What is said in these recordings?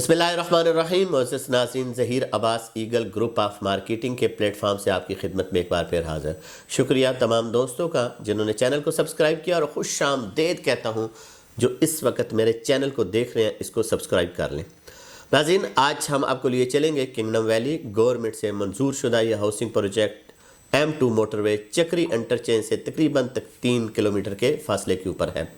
बिस्मिल्लाहिर्रहमानिर्रहीम। मोअज़्ज़ज़ नाज़रीन, Zaheer Abbas eagle group of marketing के प्लेटफॉर्म से आपकी खिदमत में एक बार फिर हाज़िर। शुक्रिया तमाम दोस्तों का जिन्होंने चैनल को सब्सक्राइब किया, और खुशामदीद कहता हूँ जो इस वक्त मेरे चैनल को देख रहे हैं, इसको सब्सक्राइब कर लें। नाज़रीन, आज हम आपको लिए चलेंगे किंगडम वैली गवर्नमेंट से मंजूर शुदा यह हाउसिंग प्रोजेक्ट M2 मोटरवे चक्री इंटरचेंज से तकरीबन 3 किलोमीटर के फासले के ऊपर है।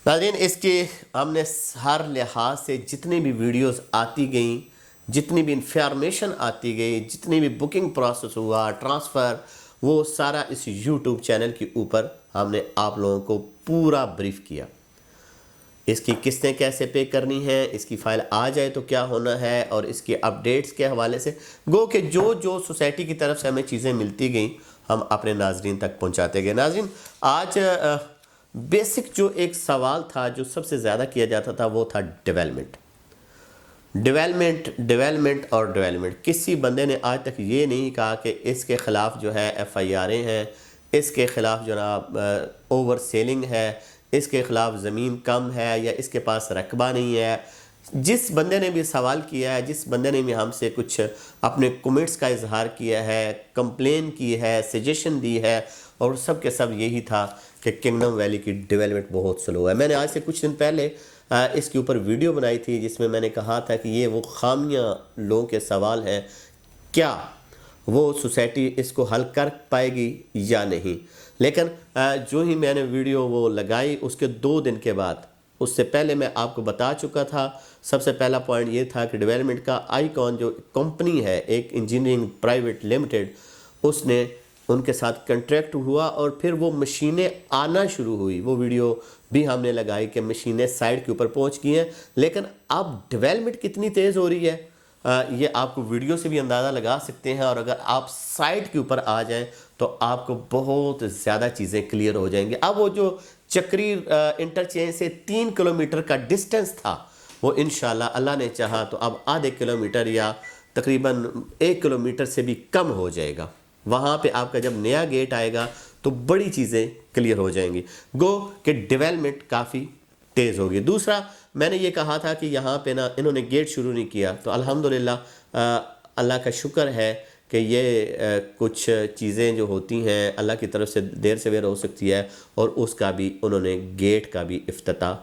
नाज़रीन, इसके हमने हर लिहाज से जितनी भी वीडियोस आती गई, जितनी भी इंफॉर्मेशन आती गई, जितनी भी बुकिंग प्रोसेस हुआ, ट्रांसफ़र, वो सारा इस YouTube चैनल के ऊपर हमने आप लोगों को पूरा ब्रीफ किया। इसकी किस्तें कैसे पे करनी है, इसकी फ़ाइल आ जाए तो क्या होना है, और इसके अपडेट्स के हवाले से गो कि जो जो सोसाइटी की तरफ से हमें चीज़ें मिलती गई हम अपने नाजरीन तक पहुँचाते गए। नाजरीन, आज बेसिक जो एक सवाल था जो सबसे ज़्यादा किया जाता था वो था डेवलपमेंट। किसी बंदे ने आज तक ये नहीं कहा कि इसके ख़िलाफ़ जो है FIR हैं, इसके ख़िलाफ़ जनाब ओवर सेलिंग है, इसके ख़िलाफ़ ज़मीन कम है, या इसके पास रकबा नहीं है। जिस बंदे ने भी सवाल किया है, जिस बंदे ने भी हमसे कुछ अपने कमेंट्स का इजहार किया है, कंप्लेन की है, सजेशन दी है, और सब के सब यही था कि किंगडम वैली की डेवलपमेंट बहुत स्लो है। मैंने आज से कुछ दिन पहले इसके ऊपर वीडियो बनाई थी जिसमें मैंने कहा था कि ये वो खामियां लोगों के सवाल हैं, क्या वो सोसाइटी इसको हल कर पाएगी या नहीं। लेकिन जो ही मैंने वीडियो वो लगाई उसके 2 दिन के बाद, उससे पहले मैं आपको बता चुका था। सबसे पहला पॉइंट ये था कि डेवलपमेंट का आईकॉन जो कंपनी है, एक इंजीनियरिंग प्राइवेट लिमिटेड, उसने उनके साथ कंट्रैक्ट हुआ और फिर वो मशीनें आना शुरू हुई। वो वीडियो भी हमने लगाई कि मशीनें साइड के ऊपर पहुंच गई हैं। लेकिन अब डेवलपमेंट कितनी तेज़ हो रही है, ये आपको वीडियो से भी अंदाज़ा लगा सकते हैं। और अगर आप साइड के ऊपर आ जाएं तो आपको बहुत ज़्यादा चीज़ें क्लियर हो जाएंगी। अब वो जो चक्री इंटरचेंज से 3 किलोमीटर का डिस्टेंस था, वो इंशाल्लाह अल्लाह ने चाहा तो अब आधे किलोमीटर या तकरीबन 1 किलोमीटर से भी कम हो जाएगा। वहाँ पे आपका जब नया गेट आएगा तो बड़ी चीज़ें क्लियर हो जाएंगी। गो कि डेवलपमेंट काफ़ी तेज़ होगी। दूसरा, मैंने ये कहा था कि यहाँ पे ना इन्होंने गेट शुरू नहीं किया, तो अल्हम्दुलिल्लाह अल्लाह का शुक्र है कि ये कुछ चीज़ें जो होती हैं अल्लाह की तरफ से देर से देर हो सकती है, और उसका भी उन्होंने गेट का भी इफ्तिताह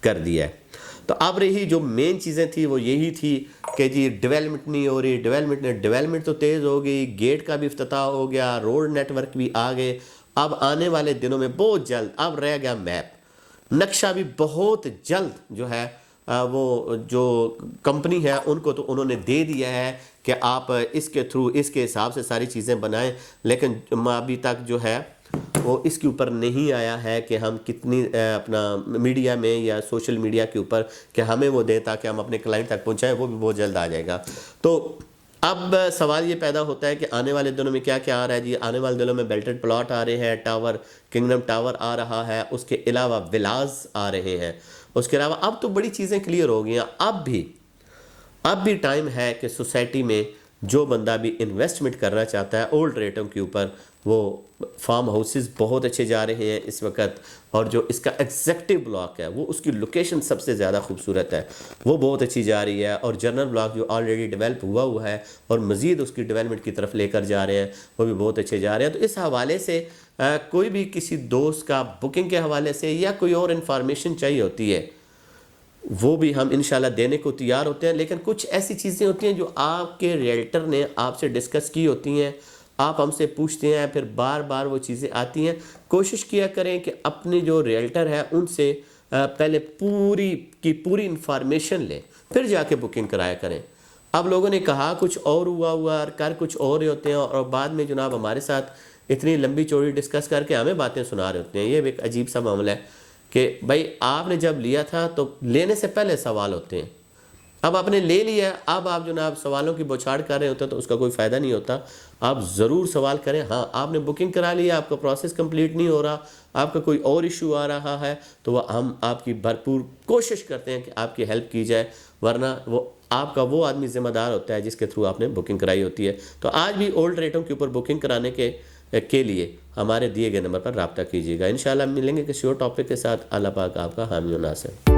कर दिया है। तो अब रही जो मेन चीज़ें थी वो यही थी कि जी डेवलपमेंट नहीं हो रही। डेवलपमेंट तो तेज़ हो गई, गेट का भी इफ्तिताह हो गया, रोड नेटवर्क भी आ गए। अब आने वाले दिनों में बहुत जल्द अब रह गया मैप, नक्शा भी बहुत जल्द जो है वो जो कंपनी है उनको तो उन्होंने दे दिया है कि आप इसके थ्रू इसके हिसाब से सारी चीज़ें बनाएं। लेकिन अभी तक जो है वो इसके ऊपर नहीं आया है कि हम कितनी अपना मीडिया में या सोशल मीडिया के ऊपर कि हमें वो दें ताकि हम अपने क्लाइंट तक पहुंचाएं, वो भी बहुत जल्द आ जाएगा। तो अब सवाल ये पैदा होता है कि आने वाले दिनों में क्या क्या आ रहा है जी। आने वाले दिनों में बेल्टेड प्लॉट आ रहे हैं, टावर किंगडम टावर आ रहा है, उसके अलावा विलास आ रहे हैं, उसके अलावा अब तो बड़ी चीज़ें क्लियर हो गई हैं। अब भी टाइम है कि सोसाइटी में जो बंदा भी इन्वेस्टमेंट करना चाहता है ओल्ड रेटों के ऊपर, वो फार्म हाउसेस बहुत अच्छे जा रहे हैं इस वक्त, और जो इसका एग्जेक्टिव ब्लॉक है वो उसकी लोकेशन सबसे ज़्यादा खूबसूरत है, वो बहुत अच्छी जा रही है। और जनरल ब्लॉक जो ऑलरेडी डेवलप हुआ है और मज़ीद उसकी डेवलपमेंट की तरफ लेकर जा रहे हैं, वो भी बहुत अच्छे जा रहे हैं। तो इस हवाले से कोई भी किसी दोस्त का बुकिंग के हवाले से या कोई और इन्फॉर्मेशन चाहिए होती है, वो भी हम इंशाल्लाह देने को तैयार होते हैं। लेकिन कुछ ऐसी चीज़ें होती हैं जो आपके रियल्टर ने आपसे डिस्कस की होती हैं, आप हमसे पूछते हैं, फिर बार बार वो चीज़ें आती हैं। कोशिश किया करें कि अपने जो रियल्टर है उनसे पहले पूरी की पूरी इंफॉर्मेशन लें, फिर जाके बुकिंग कराया करें। अब लोगों ने कहा कुछ और हुआ कर कुछ और ही होते हैं, और बाद में जनाब हमारे साथ इतनी लंबी चौड़ी डिस्कस करके हमें बातें सुना रहे होते हैं। ये भी एक अजीब सा मामला है कि भाई आपने जब लिया था तो लेने से पहले सवाल होते हैं। अब आपने ले लिया, अब आप जनाब सवालों की बौछार कर रहे होते हैं तो उसका कोई फ़ायदा नहीं होता। आप ज़रूर सवाल करें। हाँ, आपने बुकिंग करा लिया, आपका प्रोसेस कंप्लीट नहीं हो रहा, आपका कोई और इशू आ रहा है, तो वह हम आपकी भरपूर कोशिश करते हैं कि आपकी हेल्प की जाए, वरना वो आपका वो आदमी ज़िम्मेदार होता है जिसके थ्रू आपने बुकिंग कराई होती है। तो आज भी ओल्ड रेटों के ऊपर बुकिंग कराने के लिए हमारे दिए गए नंबर पर रब्ता कीजिएगा। इंशाल्लाह मिलेंगे किसी और टॉपिक के साथ। अल्लाह पाक आपका हामी और नासिर।